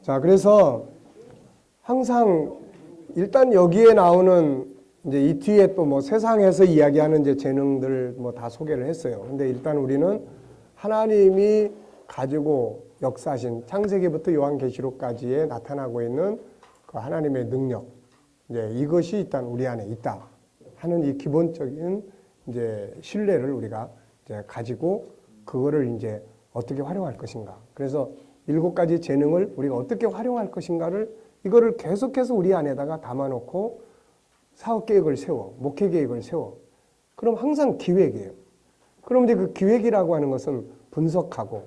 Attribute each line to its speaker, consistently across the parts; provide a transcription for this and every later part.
Speaker 1: 자, 그래서 항상 일단 여기에 나오는 이제 이 뒤에 또 뭐 세상에서 이야기하는 이제 재능들 뭐 다 소개를 했어요. 근데 일단 우리는 하나님이 가지고 역사하신 창세기부터 요한계시록까지에 나타나고 있는 그 하나님의 능력, 이제 이것이 일단 우리 안에 있다 하는 이 기본적인 이제 신뢰를 우리가 이제 가지고 그거를 이제 어떻게 활용할 것인가. 그래서 7가지 재능을 우리가 어떻게 활용할 것인가를 이거를 계속해서 우리 안에다가 담아놓고 사업 계획을 세워, 목회 계획을 세워. 그럼 항상 기획이에요. 그럼 이제 그 기획이라고 하는 것은 분석하고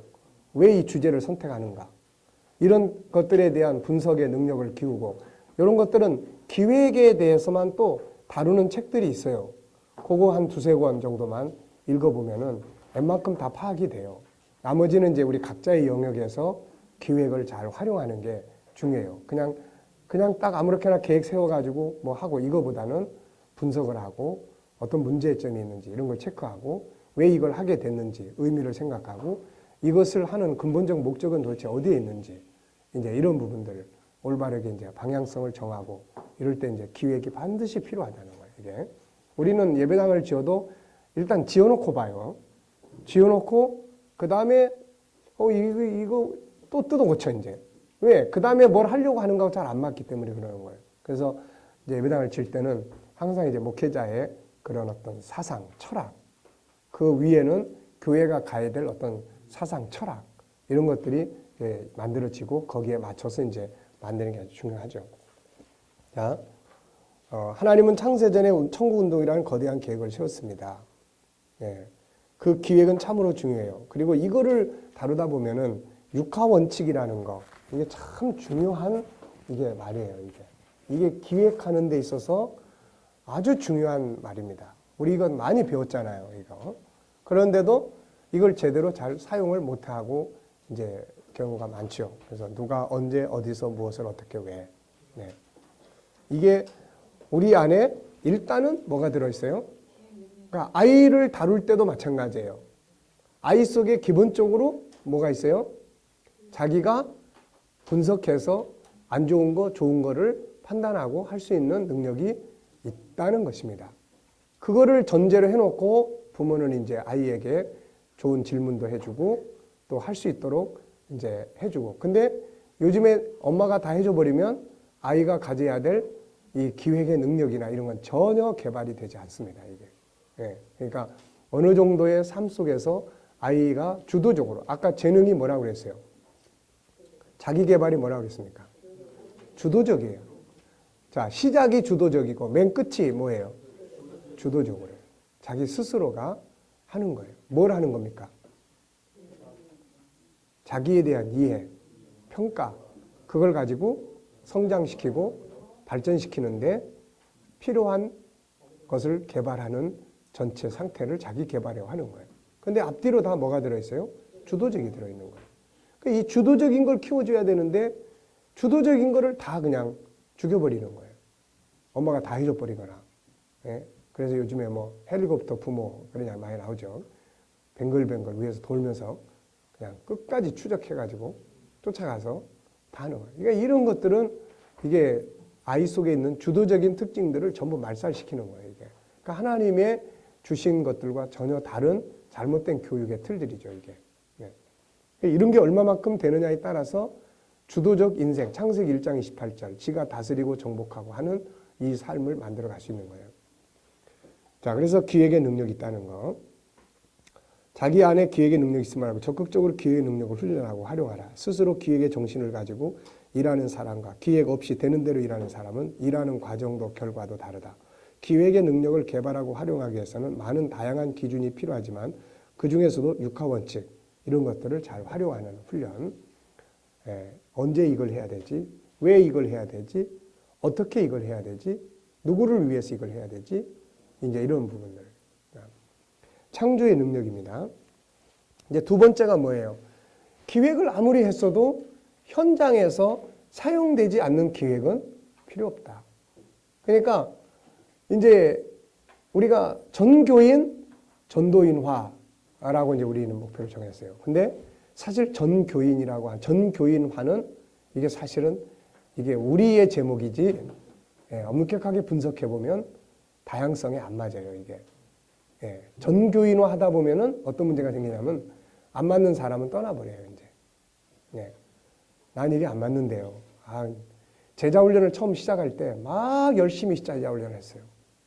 Speaker 1: 왜 이 주제를 선택하는가. 이런 것들에 대한 분석의 능력을 기우고 이런 것들은 기획에 대해서만 또 다루는 책들이 있어요. 그거 한 2-3권 정도만 읽어보면은 웬만큼 다 파악이 돼요. 나머지는 이제 우리 각자의 영역에서 기획을 잘 활용하는 게 중요해요. 그냥 딱 아무렇게나 계획 세워가지고 뭐 하고 이거보다는 분석을 하고 어떤 문제점이 있는지 이런 걸 체크하고 왜 이걸 하게 됐는지 의미를 생각하고 이것을 하는 근본적 목적은 도대체 어디에 있는지 이제 이런 부분들을 올바르게 이제 방향성을 정하고 이럴 때 이제 기획이 반드시 필요하다는 거예요. 이게 우리는 예배당을 지어도 일단 지어놓고 봐요. 지어놓고 그 다음에 이거 또 뜯어 고쳐 이제. 왜? 그 다음에 뭘 하려고 하는 거하고 잘 안 맞기 때문에 그러는 거예요. 그래서 이제 예배당을 질 때는 항상 이제 목회자의 그런 어떤 사상, 철학, 그 위에는 교회가 가야 될 어떤 사상, 철학, 이런 것들이 만들어지고 거기에 맞춰서 이제 만드는 게 아주 중요하죠. 자, 하나님은 창세전에 천국운동이라는 거대한 계획을 세웠습니다. 예. 그 기획은 참으로 중요해요. 그리고 이거를 다루다 보면은 육하원칙이라는 거, 이게 참 중요한 이게 말이에요. 이게 기획하는 데 있어서 아주 중요한 말입니다. 우리 이건 많이 배웠잖아요. 이거. 그런데도 이걸 제대로 잘 사용을 못하고 이제 경우가 많죠. 그래서 누가 언제 어디서 무엇을 어떻게 왜. 네. 이게 우리 안에 일단은 뭐가 들어있어요? 그러니까 아이를 다룰 때도 마찬가지예요. 아이 속에 기본적으로 뭐가 있어요? 자기가 분석해서 안 좋은 거, 좋은 거를 판단하고 할 수 있는 능력이 있다는 것입니다. 그거를 전제로 해놓고 부모는 이제 아이에게 좋은 질문도 해주고 또 할 수 있도록 이제 해주고. 근데 요즘에 엄마가 다 해줘버리면 아이가 가져야 될 이 기획의 능력이나 이런 건 전혀 개발이 되지 않습니다. 이게. 예. 그러니까 어느 정도의 삶 속에서 아이가 주도적으로, 아까 재능이 뭐라고 그랬어요? 자기 개발이 뭐라고 그랬습니까? 주도적이에요. 자, 시작이 주도적이고 맨 끝이 뭐예요? 주도적으로. 자기 스스로가 하는 거예요. 뭘 하는 겁니까? 자기에 대한 이해, 평가, 그걸 가지고 성장시키고 발전시키는데 필요한 것을 개발하는 전체 상태를 자기 개발해 하는 거예요. 근데 앞뒤로 다 뭐가 들어있어요? 주도적이 들어있는 거예요. 그러니까 이 주도적인 걸 키워줘야 되는데 주도적인 거를 다 그냥 죽여버리는 거예요. 엄마가 다 해줘버리거나. 예? 그래서 요즘에 뭐 헬리콥터 부모 그런 양 많이 나오죠. 뱅글뱅글 위에서 돌면서 그냥 끝까지 추적해가지고 쫓아가서 다 하는 거예요. 그러니까 이런 것들은 이게 아이 속에 있는 주도적인 특징들을 전부 말살시키는 거예요. 이게. 그러니까 하나님의 주신 것들과 전혀 다른 잘못된 교육의 틀들이죠. 이게. 네. 이런 게 얼마만큼 되느냐에 따라서 주도적 인생, 창세기 1장 28절, 지가 다스리고 정복하고 하는 이 삶을 만들어 갈 수 있는 거예요. 자, 그래서 기획의 능력이 있다는 거. 자기 안에 기획의 능력이 있으면 말고 적극적으로 기획의 능력을 훈련하고 활용하라. 스스로 기획의 정신을 가지고 일하는 사람과 기획 없이 되는 대로 일하는 사람은 일하는 과정도 결과도 다르다. 기획의 능력을 개발하고 활용하기 위해서는 많은 다양한 기준이 필요하지만 그 중에서도 육하원칙 이런 것들을 잘 활용하는 훈련. 언제 이걸 해야 되지? 왜 이걸 해야 되지? 어떻게 이걸 해야 되지? 누구를 위해서 이걸 해야 되지? 이제 이런 부분들. 창조의 능력입니다. 이제 두 번째가 뭐예요? 기획을 아무리 했어도 현장에서 사용되지 않는 기획은 필요 없다. 그러니까 이제 우리가 전교인, 전도인화라고 이제 우리는 목표를 정했어요. 근데 사실 전교인이라고 한 전교인화는 이게 사실은 이게 우리의 제목이지 엄격하게 분석해 보면 다양성에 안 맞아요. 이게 전교인화 하다 보면은 어떤 문제가 생기냐면 안 맞는 사람은 떠나버려요. 이제 난 이게 안 맞는데요. 제자 훈련을 처음 시작할 때 막 열심히 제자 훈련을 했어요.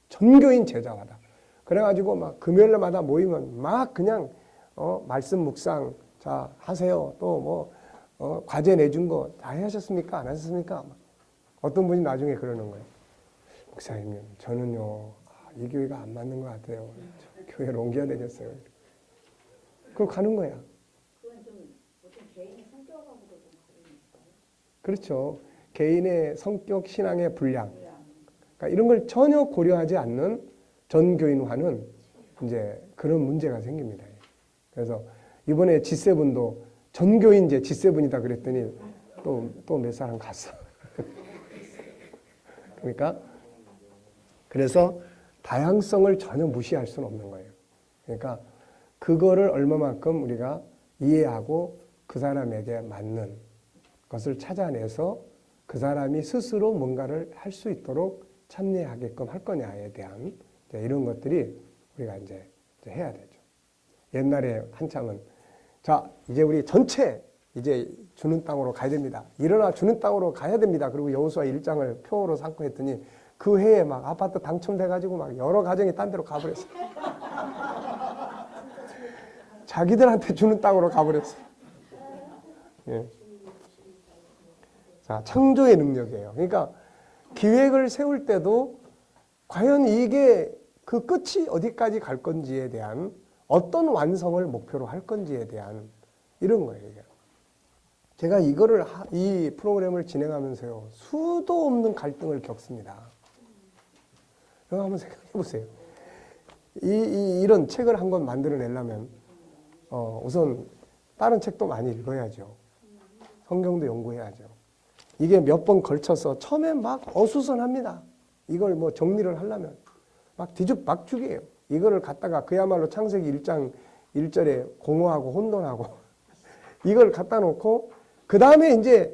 Speaker 1: 전교인 제자화다. 그래가지고 막 금요일마다 모이면 막 그냥 말씀 묵상 자 하세요. 또 뭐 과제 내준 거 다 하셨습니까? 안 하셨습니까? 어떤 분이 나중에 그러는 거예요. 목사님, 저는요 이 교회가 안 맞는 것 같아요. 교회를 옮겨야 되겠어요. 그럼 가는 거야.
Speaker 2: 그건 좀 보통 개인의 성격하고도 좀 관련이 있어요.
Speaker 1: 그렇죠. 개인의 성격, 신앙의 분량. 그러니까 이런 걸 전혀 고려하지 않는 전교인화는 이제 그런 문제가 생깁니다. 그래서 이번에 G7도 전교인 이제 G7이다 그랬더니 또 몇 사람 갔어. 그러니까 그래서 다양성을 전혀 무시할 수는 없는 거예요. 그러니까 그거를 얼마만큼 우리가 이해하고 그 사람에게 맞는 것을 찾아내서 그 사람이 스스로 뭔가를 할 수 있도록 참여하게끔 할 거냐에 대한 이런 것들이 우리가 이제 해야 되죠. 옛날에 한참은 자 이제 우리 전체 이제 주는 땅으로 가야 됩니다. 일어나 주는 땅으로 가야 됩니다. 그리고 여호수아 1장을 표어로 삼고 했더니 그 해에 막 아파트 당첨돼가지고 막 여러 가정이 딴 데로 가버렸어. 자기들한테 주는 땅으로 가버렸어. 예. 자, 창조의 능력이에요. 그러니까 기획을 세울 때도 과연 이게 그 끝이 어디까지 갈 건지에 대한 어떤 완성을 목표로 할 건지에 대한 이런 거예요. 이게. 제가 이 프로그램을 진행하면서요, 수도 없는 갈등을 겪습니다. 여러분 한번 생각해 보세요. 이런 책을 한 권 만들어내려면, 우선 다른 책도 많이 읽어야죠. 성경도 연구해야죠. 이게 몇 번 걸쳐서 처음에 막 어수선합니다. 이걸 뭐 정리를 하려면. 막 뒤죽박죽이에요. 이거를 갖다가 그야말로 창세기 1장 1절에 공허하고 혼돈하고 이걸 갖다 놓고 그 다음에 이제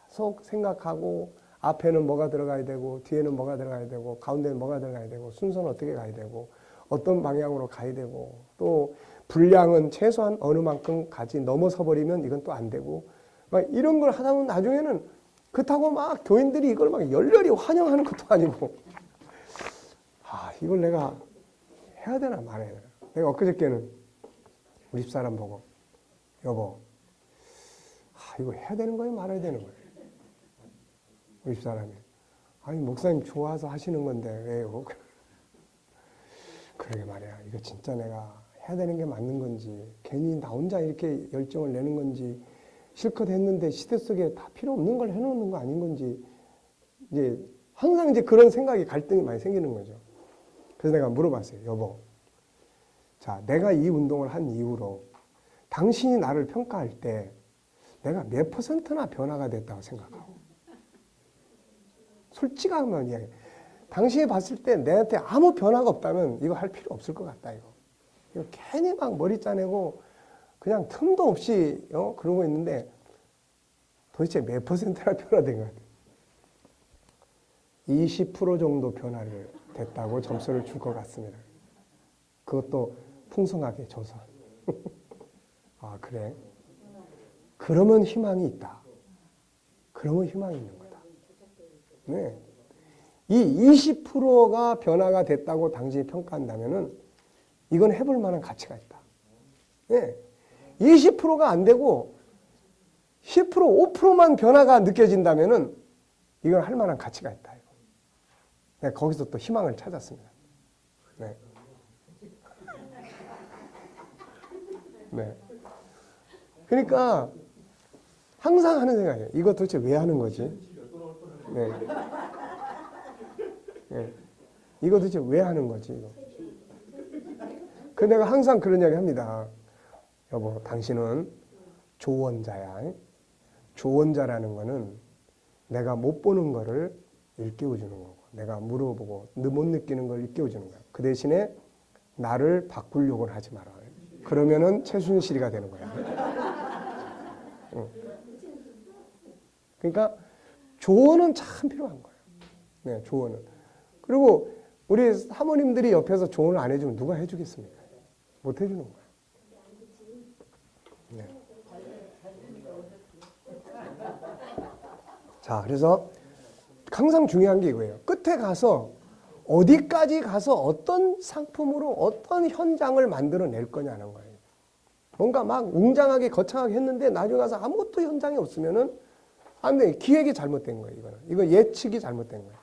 Speaker 1: 계속 생각하고 앞에는 뭐가 들어가야 되고 뒤에는 뭐가 들어가야 되고 가운데는 뭐가 들어가야 되고 순서는 어떻게 가야 되고 어떤 방향으로 가야 되고 또 분량은 최소한 어느 만큼까지 넘어서 버리면 이건 또 안 되고 막 이런 걸 하다 보면 나중에는 그렇다고 막 교인들이 이걸 막 열렬히 환영하는 것도 아니고 이걸 내가 해야 되나 말아야 되나. 내가 엊그저께는 우리 집사람 보고 여보 이거 해야 되는 거예요 말아야 되는 거예요. 우리 집사람이 아니 목사님 좋아서 하시는 건데 왜요? 그러게 말이야. 이거 진짜 내가 해야 되는 게 맞는 건지 괜히 나 혼자 이렇게 열정을 내는 건지 실컷 했는데 시대 속에 다 필요 없는 걸 해놓는 거 아닌 건지 이제 항상 이제 그런 생각이 갈등이 많이 생기는 거죠. 그래서 내가 물어봤어요. 여보, 자 내가 이 운동을 한 이후로 당신이 나를 평가할 때 내가 몇 %나 변화가 됐다고 생각하고 솔직하면 이야기해. 당신이 봤을 때 내한테 아무 변화가 없다면 이거 할 필요 없을 것 같다. 이거 괜히 막 머리 짜내고 그냥 틈도 없이 그러고 있는데 도대체 몇 %나 변화된 것 같아요. 20% 정도 변화를 됐다고 점수를 줄 것 같습니다. 그것도 풍성하게 줘서. 아 그래? 그러면 희망이 있다. 그러면 희망이 있는 거다. 네. 이 20%가 변화가 됐다고 당신이 평가한다면은 이건 해볼 만한 가치가 있다. 네. 20%가 안 되고 10%, 5%만 변화가 느껴진다면은 이건 할 만한 가치가 있다. 네, 거기서 또 희망을 찾았습니다. 네. 네. 그러니까 항상 하는 생각이에요. 이거 도대체 왜 하는 거지? 네. 네. 이거 도대체 왜 하는 거지? 이거. 그 내가 항상 그런 이야기 합니다. 여보, 당신은 조언자야. 조언자라는 거는 내가 못 보는 거를 일깨워주는 거고, 내가 물어보고 못 느끼는 걸 일깨워주는 거야. 그 대신에 나를 바꾸려고 하지 마라. 그러면은 최순실이가 되는 거야. 응. 그러니까 조언은 참 필요한 거예요. 네, 조언은. 그리고 우리 사모님들이 옆에서 조언을 안 해주면 누가 해주겠습니까? 못 해주는 거예요. 네. 자, 그래서 항상 중요한 게 이거예요. 끝에 가서 어디까지 가서 어떤 상품으로 어떤 현장을 만들어낼 거냐는 거예요. 뭔가 막 웅장하게 거창하게 했는데 나중에 가서 아무것도 현장이 없으면은 안 돼. 기획이 잘못된 거예요. 이거는. 이거 예측이 잘못된 거예요.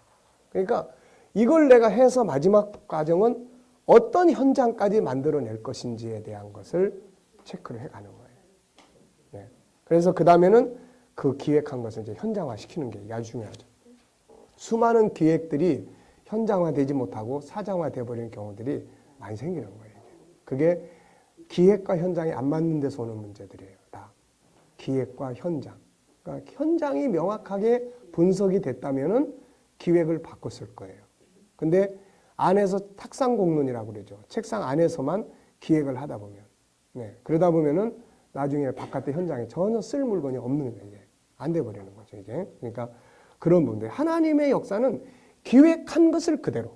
Speaker 1: 그러니까 이걸 내가 해서 마지막 과정은 어떤 현장까지 만들어낼 것인지에 대한 것을 체크를 해가는 거예요. 네. 그래서 그 다음에는 그 기획한 것을 이제 현장화시키는 게 아주 중요하죠. 수많은 기획들이 현장화되지 못하고 사장화돼 버리는 경우들이 많이 생기는 거예요. 그게 기획과 현장이 안 맞는 데서 오는 문제들이에요. 다 기획과 현장. 그러니까 현장이 명확하게 분석이 됐다면은 기획을 바꿨을 거예요. 근데 안에서 탁상공론이라고 그러죠. 책상 안에서만 기획을 하다 보면, 네, 그러다 보면은 나중에 바깥의 현장에 전혀 쓸 물건이 없는 거예요. 안 돼 버리는 거죠, 이게. 그러니까 그런 부분들. 하나님의 역사는 기획한 것을 그대로.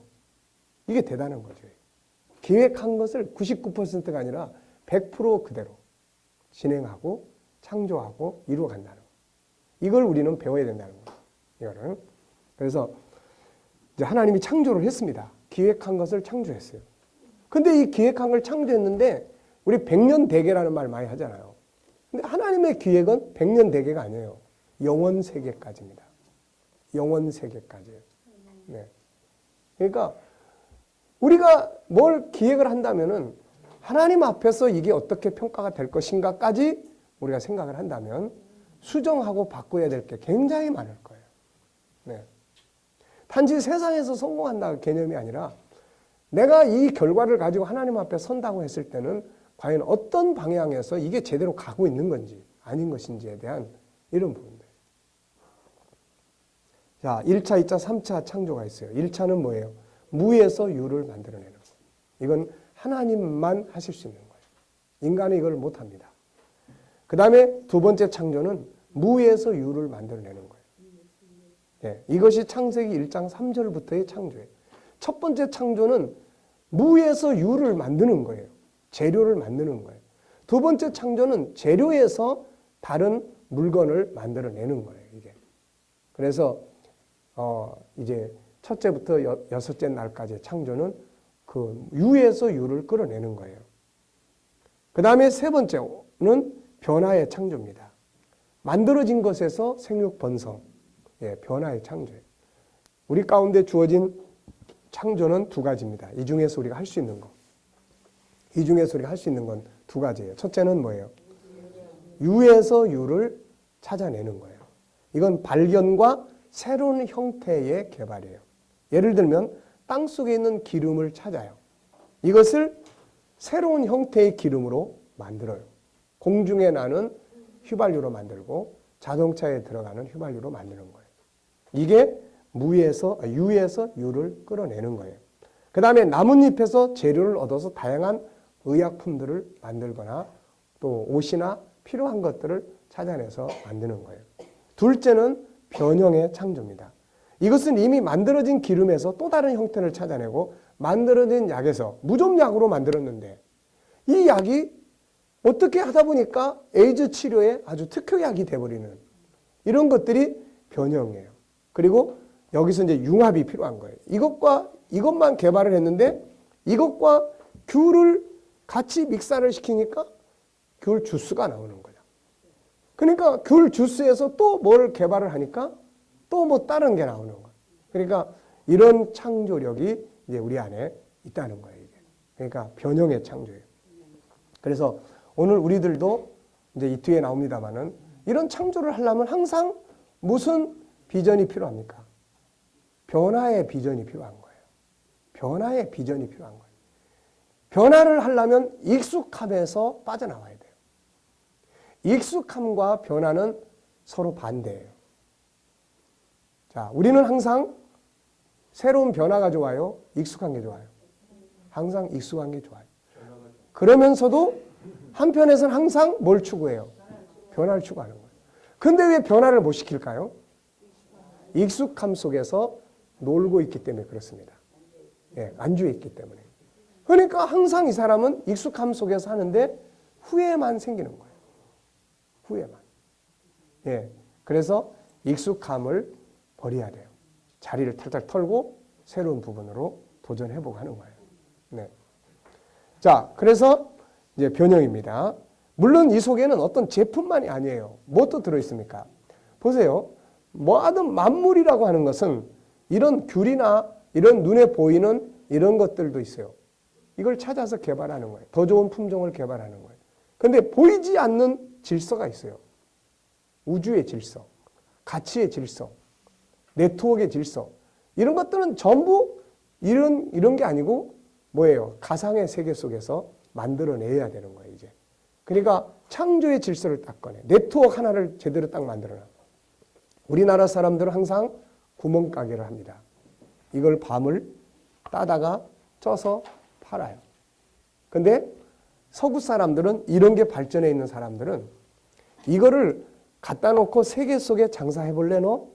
Speaker 1: 이게 대단한 거죠. 기획한 것을 99%가 아니라 100% 그대로 진행하고 창조하고 이루어간다는 거. 이걸 우리는 배워야 된다는 거예요. 이거를. 그래서 이제 하나님이 창조를 했습니다. 기획한 것을 창조했어요. 근데 이 기획한 걸 창조했는데 우리 100년 대계라는 말 많이 하잖아요. 근데 하나님의 기획은 100년 대계가 아니에요. 영원 세계까지입니다. 영원 세계까지예요. 네. 그러니까 우리가 뭘 기획을 한다면은 하나님 앞에서 이게 어떻게 평가가 될 것인가까지 우리가 생각을 한다면 수정하고 바꿔야 될 게 굉장히 많을 거예요. 네. 단지 세상에서 성공한다 개념이 아니라 내가 이 결과를 가지고 하나님 앞에 선다고 했을 때는 과연 어떤 방향에서 이게 제대로 가고 있는 건지 아닌 것인지에 대한 이런 부분들. 자, 1차, 2차, 3차 창조가 있어요. 1차는 뭐예요? 무에서 유를 만들어내는 거예요. 이건 하나님만 하실 수 있는 거예요. 인간은 이걸 못합니다. 그 다음에 두 번째 창조는 무에서 유를 만들어내는 거예요. 네, 이것이 창세기 1장 3절부터의 창조예요. 첫 번째 창조는 무에서 유를 만드는 거예요. 재료를 만드는 거예요. 두 번째 창조는 재료에서 다른 물건을 만들어내는 거예요. 이게. 그래서 이제 첫째부터 여섯째 날까지의 창조는 그 유에서 유를 끌어내는 거예요. 그 다음에 세 번째는 변화의 창조입니다. 만들어진 것에서 생육 번성, 예, 변화의 창조예요. 우리 가운데 주어진 창조는 두 가지입니다. 이 중에서 우리가 할 수 있는 거. 이 중에서 우리가 할 수 있는 건 두 가지예요. 첫째는 뭐예요? 유에서 유를 찾아내는 거예요. 이건 발견과 새로운 형태의 개발이에요. 예를 들면 땅 속에 있는 기름을 찾아요. 이것을 새로운 형태의 기름으로 만들어요. 공중에 나는 휘발유로 만들고 자동차에 들어가는 휘발유로 만드는 거예요. 이게 유에서 유를 끌어내는 거예요. 그 다음에 나뭇잎에서 재료를 얻어서 다양한 의약품들을 만들거나 또 옷이나 필요한 것들을 찾아내서 만드는 거예요. 둘째는 변형의 창조입니다. 이것은 이미 만들어진 기름에서 또 다른 형태를 찾아내고 만들어진 약에서 무좀약으로 만들었는데 이 약이 어떻게 하다 보니까 에이즈 치료에 아주 특효약이 돼버리는 이런 것들이 변형이에요. 그리고 여기서 이제 융합이 필요한 거예요. 이것만 개발을 했는데 이것과 귤을 같이 믹사를 시키니까 귤 주스가 나오는 거예요. 그러니까 귤 주스에서 또 뭘 개발을 하니까 또 뭐 다른 게 나오는 거예요. 그러니까 이런 창조력이 이제 우리 안에 있다는 거예요. 이게. 그러니까 변형의 창조예요. 그래서 오늘 우리들도 이제 이 뒤에 나옵니다만은 이런 창조를 하려면 항상 무슨 비전이 필요합니까? 변화의 비전이 필요한 거예요. 변화의 비전이 필요한 거예요. 변화를 하려면 익숙함에서 빠져나와야 돼요. 익숙함과 변화는 서로 반대예요. 자, 우리는 항상 새로운 변화가 좋아요? 익숙한 게 좋아요? 항상 익숙한 게 좋아요. 그러면서도 한편에서는 항상 뭘 추구해요? 변화를 추구하는 거예요. 근데 왜 변화를 못 시킬까요? 익숙함 속에서 놀고 있기 때문에 그렇습니다. 예, 안주해 있기 때문에. 그러니까 항상 이 사람은 익숙함 속에서 하는데 후회만 생기는 거예요. 후회만. 예, 그래서 익숙함을 버려야 돼요. 자리를 탈탈 털고 새로운 부분으로 도전해보고 하는 거예요. 네. 자, 그래서 이제 변형입니다. 물론 이 속에는 어떤 제품만이 아니에요. 무엇도 들어있습니까? 보세요. 뭐하든 만물이라고 하는 것은 이런 귤이나 이런 눈에 보이는 이런 것들도 있어요. 이걸 찾아서 개발하는 거예요. 더 좋은 품종을 개발하는 거예요. 근데 보이지 않는 질서가 있어요. 우주의 질서, 가치의 질서, 네트워크의 질서. 이런 것들은 전부 이런 게 아니고 뭐예요? 가상의 세계 속에서 만들어내야 되는 거예요, 이제. 그러니까 창조의 질서를 딱 꺼내. 네트워크 하나를 제대로 딱 만들어놔. 우리나라 사람들은 항상 구멍가게를 합니다. 이걸 밤을 따다가 쪄서 팔아요. 근데 서구 사람들은 이런 게 발전해 있는 사람들은 이거를 갖다 놓고 세계 속에 장사해 볼래 너?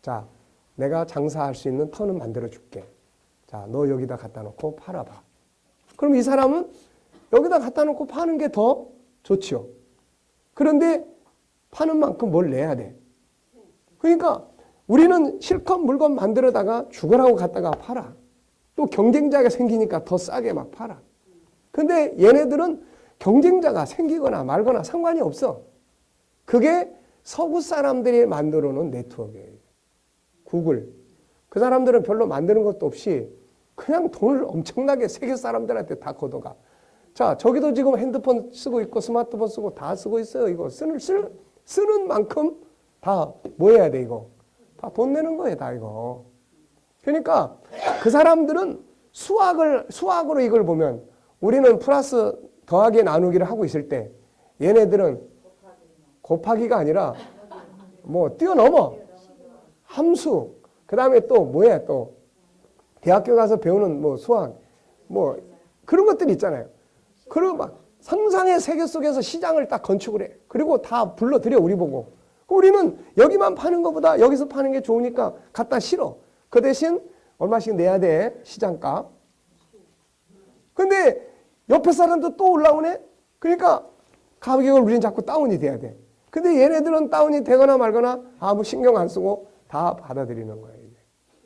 Speaker 1: 자, 내가 장사할 수 있는 터는 만들어 줄게. 자, 너 여기다 갖다 놓고 팔아봐. 그럼 이 사람은 여기다 갖다 놓고 파는 게 더 좋지요. 그런데 파는 만큼 뭘 내야 돼. 그러니까 우리는 실컷 물건 만들어다가 죽으라고 갖다가 팔아. 또 경쟁자가 생기니까 더 싸게 막 팔아. 근데 얘네들은 경쟁자가 생기거나 말거나 상관이 없어. 그게 서구 사람들이 만들어 놓은 네트워크예요. 구글. 그 사람들은 별로 만드는 것도 없이 그냥 돈을 엄청나게 세계 사람들한테 다 걷어가. 자, 저기도 지금 핸드폰 쓰고 있고 스마트폰 쓰고 다 쓰고 있어요. 이거 쓰는 만큼 다 뭐 해야 돼, 이거? 다 돈 내는 거예요, 다 이거. 그러니까 그 사람들은 수학으로 이걸 보면 우리는 플러스 더하기 나누기를 하고 있을 때 얘네들은 곱하기가 아니라 뭐 뛰어넘어. 함수. 그 다음에 또 뭐야 또. 대학교 가서 배우는 뭐 수학. 뭐 그런 것들이 있잖아요. 그리고 막 상상의 세계 속에서 시장을 딱 건축을 해. 그리고 다 불러들여 우리 보고. 우리는 여기만 파는 것보다 여기서 파는 게 좋으니까 갖다 실어. 그 대신 얼마씩 내야 돼. 시장가. 근데 옆에 사람도 또 올라오네. 그러니까 가격을 우리는 자꾸 다운이 돼야 돼. 근데 얘네들은 다운이 되거나 말거나 아무 신경 안 쓰고 다 받아들이는 거예요.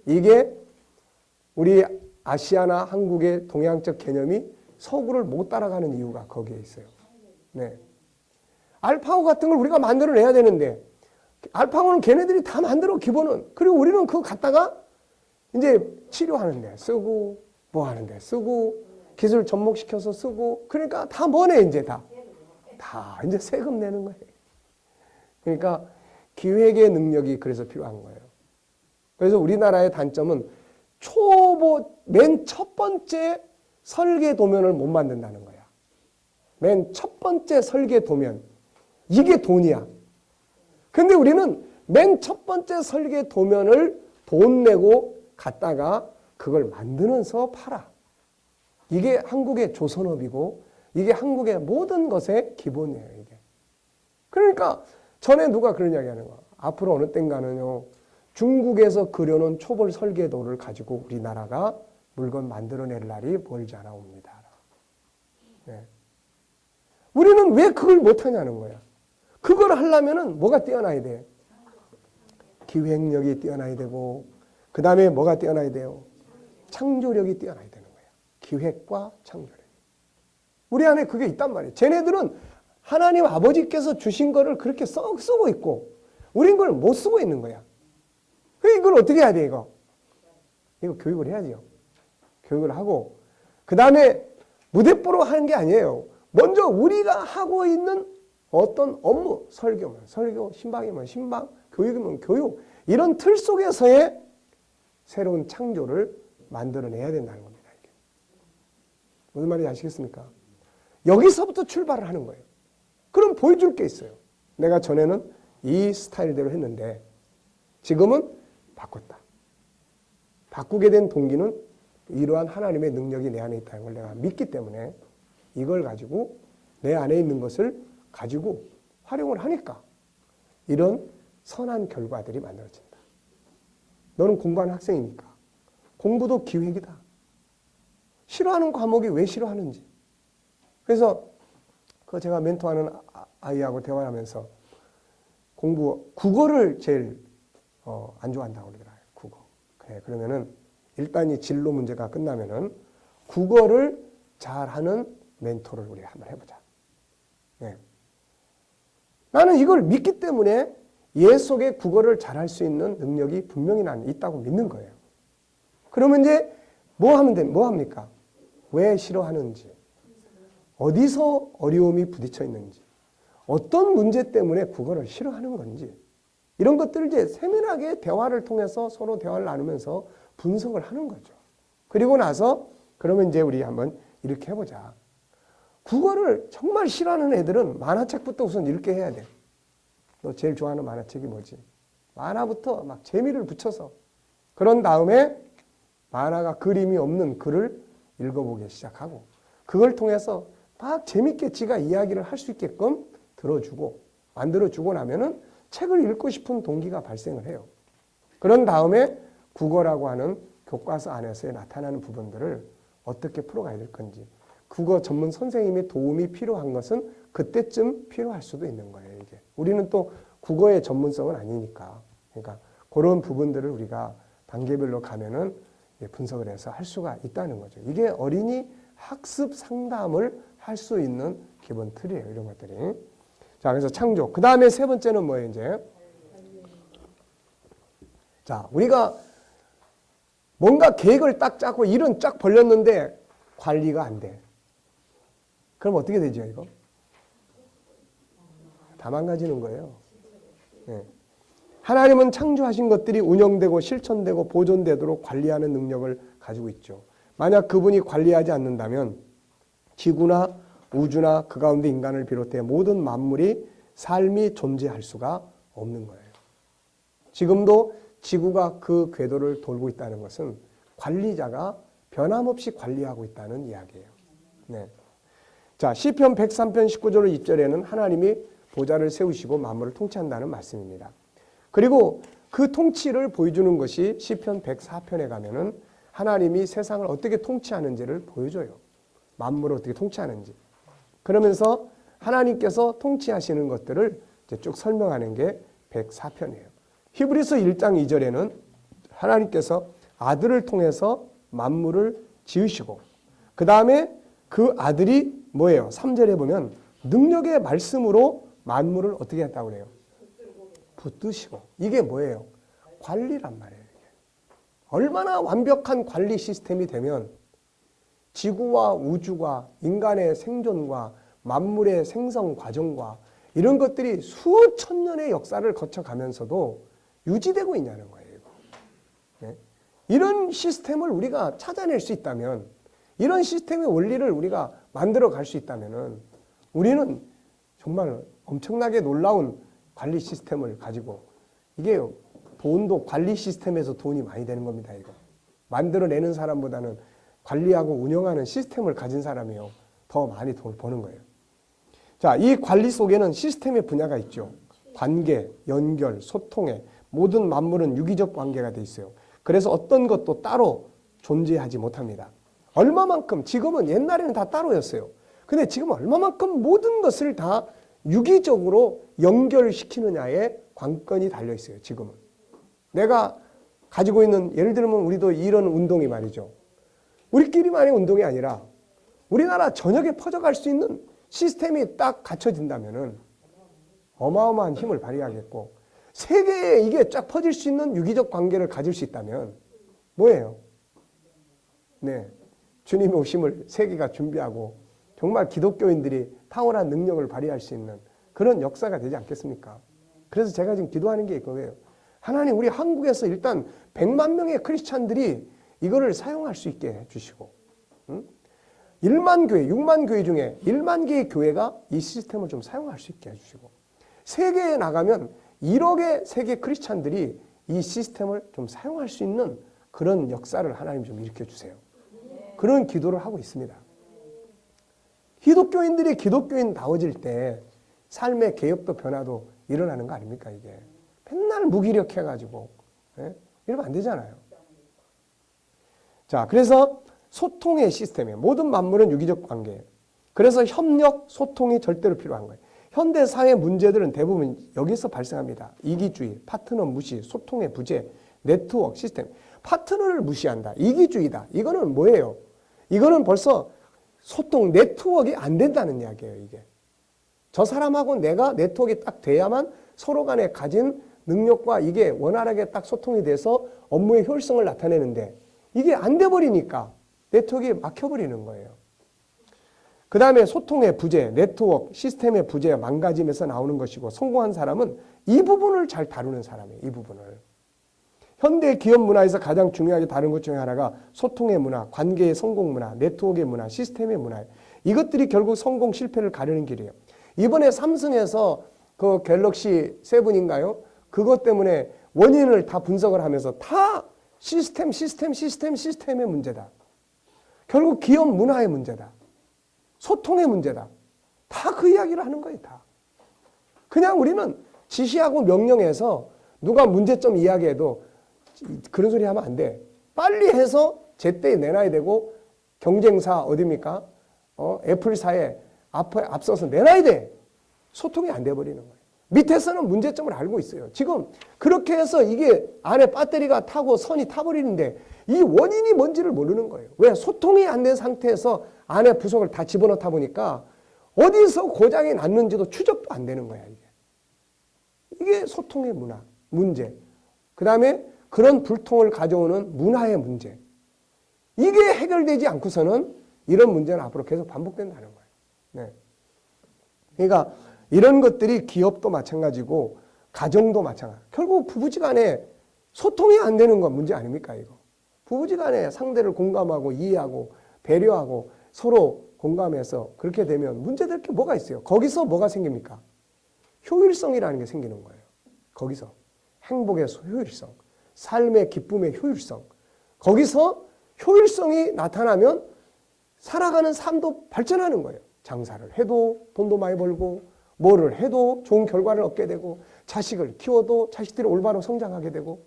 Speaker 1: 이게 우리 아시아나 한국의 동양적 개념이 서구를 못 따라가는 이유가 거기에 있어요. 네. 알파고 같은 걸 우리가 만들어내야 되는데 알파고는 걔네들이 다 만들어 기본은. 그리고 우리는 그거 갖다가 이제 치료하는데 쓰고 뭐 하는데 쓰고 기술 접목시켜서 쓰고 그러니까 다 뭐네 이제 다 이제 세금 내는 거예요. 그러니까 기획의 능력이 그래서 필요한 거예요. 그래서 우리나라의 단점은 맨 첫 번째 설계 도면을 못 만든다는 거야. 맨 첫 번째 설계 도면. 이게 돈이야. 근데 우리는 맨 첫 번째 설계 도면을 돈 내고 갖다가 그걸 만드면서 팔아. 이게 한국의 조선업이고 이게 한국의 모든 것의 기본이에요. 이게. 그러니까 전에 누가 그런 이야기 하는 거야. 앞으로 어느 땐가는요. 중국에서 그려놓은 초벌 설계도를 가지고 우리나라가 물건 만들어낼 날이 멀지 않아 옵니다. 네. 우리는 왜 그걸 못하냐는 거야. 그걸 하려면은 뭐가 뛰어나야 돼? 기획력이 뛰어나야 되고 그 다음에 뭐가 뛰어나야 돼요? 창조력이 뛰어나야 되는 거야. 기획과 창조력. 우리 안에 그게 있단 말이에요. 쟤네들은 하나님 아버지께서 주신 거를 그렇게 쓰고 있고 우린 그걸 못 쓰고 있는 거야. 이걸 어떻게 해야 돼, 이거? 이거 교육을 해야죠. 교육을 하고 그 다음에 무대뽀로 하는 게 아니에요. 먼저 우리가 하고 있는 어떤 업무, 설교면 설교, 신방이면 신방, 교육이면 교육 이런 틀 속에서의 새로운 창조를 만들어내야 된다는 겁니다. 이게. 무슨 말인지 아시겠습니까? 여기서부터 출발을 하는 거예요. 그럼 보여줄 게 있어요. 내가 전에는 이 스타일대로 했는데 지금은 바꿨다. 바꾸게 된 동기는 이러한 하나님의 능력이 내 안에 있다는 걸 내가 믿기 때문에 이걸 가지고 내 안에 있는 것을 가지고 활용을 하니까 이런 선한 결과들이 만들어진다. 너는 공부하는 학생이니까 공부도 기획이다. 싫어하는 과목이 왜 싫어하는지. 그래서 그 제가 멘토하는 아이하고 대화를 하면서 국어를 제일 안 좋아한다고 그러더라고요. 국어. 그래, 그러면은 일단 이 진로 문제가 끝나면은 국어를 잘하는 멘토를 우리 한번 해보자. 네. 나는 이걸 믿기 때문에 얘 속에 국어를 잘할 수 있는 능력이 분명히 나는 있다고 믿는 거예요. 그러면 이제 뭐 합니까? 왜 싫어하는지, 어디서 어려움이 부딪혀 있는지, 어떤 문제 때문에 국어를 싫어하는 건지, 이런 것들을 이제 세밀하게 대화를 통해서 서로 대화를 나누면서 분석을 하는 거죠. 그리고 나서 그러면 이제 우리 한번 이렇게 해보자. 국어를 정말 싫어하는 애들은 만화책부터 우선 읽게 해야 돼. 너 제일 좋아하는 만화책이 뭐지? 만화부터 막 재미를 붙여서 그런 다음에 만화가 그림이 없는 글을 읽어보기 시작하고 그걸 통해서 막 재밌게 지가 이야기를 할 수 있게끔 들어주고 만들어주고 나면은 책을 읽고 싶은 동기가 발생을 해요. 그런 다음에 국어라고 하는 교과서 안에서 나타나는 부분들을 어떻게 풀어가야 될 건지 국어 전문 선생님의 도움이 필요한 것은 그때쯤 필요할 수도 있는 거예요. 이게 우리는 또 국어의 전문성은 아니니까 그러니까 그런 부분들을 우리가 단계별로 가면은 분석을 해서 할 수가 있다는 거죠. 이게 어린이 학습 상담을 할 수 있는 기본 틀이에요. 이런 것들이. 자, 그래서 창조. 그 다음에 세 번째는 뭐예요, 이제? 자, 우리가 뭔가 계획을 딱 짜고 일은 쫙 벌렸는데 관리가 안 돼. 그럼 어떻게 되죠, 이거? 다 망가지는 거예요. 네. 하나님은 창조하신 것들이 운영되고 실천되고 보존되도록 관리하는 능력을 가지고 있죠. 만약 그분이 관리하지 않는다면 지구나 우주나 그 가운데 인간을 비롯해 모든 만물이 삶이 존재할 수가 없는 거예요. 지금도 지구가 그 궤도를 돌고 있다는 것은 관리자가 변함없이 관리하고 있다는 이야기예요. 네. 자, 시편 103편 19절 2절에는 하나님이 보좌를 세우시고 만물을 통치한다는 말씀입니다. 그리고 그 통치를 보여주는 것이 시편 104편에 가면은 하나님이 세상을 어떻게 통치하는지를 보여줘요. 만물을 어떻게 통치하는지. 그러면서 하나님께서 통치하시는 것들을 이제 쭉 설명하는 게 104편이에요. 히브리서 1장 2절에는 하나님께서 아들을 통해서 만물을 지으시고 그 다음에 그 아들이 뭐예요? 3절에 보면 능력의 말씀으로 만물을 어떻게 했다고 그래요? 붙드시고. 이게 뭐예요? 관리란 말이에요. 얼마나 완벽한 관리 시스템이 되면 지구와 우주와 인간의 생존과 만물의 생성 과정과 이런 것들이 수천 년의 역사를 거쳐가면서도 유지되고 있냐는 거예요. 네? 이런 시스템을 우리가 찾아낼 수 있다면, 이런 시스템의 원리를 우리가 만들어 갈 수 있다면 우리는 정말 엄청나게 놀라운 관리 시스템을 가지고, 이게 돈도 관리 시스템에서 돈이 많이 되는 겁니다. 이거 만들어내는 사람보다는 관리하고 운영하는 시스템을 가진 사람이요 더 많이 돈을 버는 거예요. 자, 이 관리 속에는 시스템의 분야가 있죠. 관계, 연결, 소통에 모든 만물은 유기적 관계가 돼 있어요. 그래서 어떤 것도 따로 존재하지 못합니다. 얼마만큼, 지금은 옛날에는 다 따로였어요. 근데 지금 얼마만큼 모든 것을 다 유기적으로 연결시키느냐에 관건이 달려 있어요. 지금은. 내가 가지고 있는, 예를 들면 우리도 이런 운동이 말이죠. 우리끼리만의 운동이 아니라 우리나라 전역에 퍼져갈 수 있는 시스템이 딱 갖춰진다면은 어마어마한 힘을 발휘하겠고, 세계에 이게 쫙 퍼질 수 있는 유기적 관계를 가질 수 있다면 뭐예요? 네, 주님의 오심을 세계가 준비하고 정말 기독교인들이 탁월한 능력을 발휘할 수 있는 그런 역사가 되지 않겠습니까? 그래서 제가 지금 기도하는 게 이거예요. 하나님, 우리 한국에서 일단 100만 명의 크리스찬들이 이거를 사용할 수 있게 해주시고, 1만 교회, 6만 교회 중에 1만 개의 교회가 이 시스템을 좀 사용할 수 있게 해주시고, 세계에 나가면 1억의 세계 크리스찬들이 이 시스템을 좀 사용할 수 있는 그런 역사를 하나님 좀 일으켜주세요. 그런 기도를 하고 있습니다. 기독교인들이 기독교인다워질 때 삶의 개혁도 변화도 일어나는 거 아닙니까? 이게 맨날 무기력해가지고 이러면 안 되잖아요. 자, 그래서 소통의 시스템이에요. 모든 만물은 유기적 관계예요. 그래서 협력, 소통이 절대로 필요한 거예요. 현대 사회 문제들은 대부분 여기서 발생합니다. 이기주의, 파트너 무시, 소통의 부재, 네트워크 시스템. 파트너를 무시한다. 이기주의다. 이거는 뭐예요? 이거는 벌써 소통, 네트워크가 안 된다는 이야기예요, 이게. 저 사람하고 내가 네트워크가 딱 돼야만 서로 간에 가진 능력과 이게 원활하게 딱 소통이 돼서 업무의 효율성을 나타내는데 이게 안 돼버리니까 네트워크가 막혀버리는 거예요. 그 다음에 소통의 부재, 네트워크, 시스템의 부재, 망가짐에서 나오는 것이고 성공한 사람은 이 부분을 잘 다루는 사람이에요. 이 부분을. 현대 기업 문화에서 가장 중요하게 다른 것 중에 하나가 소통의 문화, 관계의 성공 문화, 네트워크의 문화, 시스템의 문화예요. 이것들이 결국 성공 실패를 가르는 길이에요. 이번에 삼성에서 그 갤럭시 7인가요? 그것 때문에 원인을 다 분석을 하면서 다 시스템의 문제다. 결국 기업 문화의 문제다. 소통의 문제다. 다 그 이야기를 하는 거예요. 다. 그냥 우리는 지시하고 명령해서 누가 문제점 이야기해도 그런 소리 하면 안 돼. 빨리 해서 제때 내놔야 되고 경쟁사 어디입니까? 애플사에 앞서서 내놔야 돼. 소통이 안 돼버리는 거예요. 밑에서는 문제점을 알고 있어요. 지금 그렇게 해서 이게 안에 배터리가 타고 선이 타버리는데 이 원인이 뭔지를 모르는 거예요. 왜? 소통이 안 된 상태에서 안에 부속을 다 집어넣다 보니까 어디서 고장이 났는지도 추적도 안 되는 거야. 이게 소통의 문화, 문제. 그 다음에 그런 불통을 가져오는 문화의 문제. 이게 해결되지 않고서는 이런 문제는 앞으로 계속 반복된다는 거예요. 네. 그러니까 이런 것들이 기업도 마찬가지고 가정도 마찬가지. 결국 부부지간에 소통이 안 되는 건 문제 아닙니까 이거? 부부지간에 상대를 공감하고 이해하고 배려하고 서로 공감해서 그렇게 되면 문제될 게 뭐가 있어요? 거기서 뭐가 생깁니까? 효율성이라는 게 생기는 거예요. 거기서 행복의 효율성, 삶의 기쁨의 효율성. 거기서 효율성이 나타나면 살아가는 삶도 발전하는 거예요. 장사를 해도 돈도 많이 벌고 뭐를 해도 좋은 결과를 얻게 되고 자식을 키워도 자식들이 올바로 성장하게 되고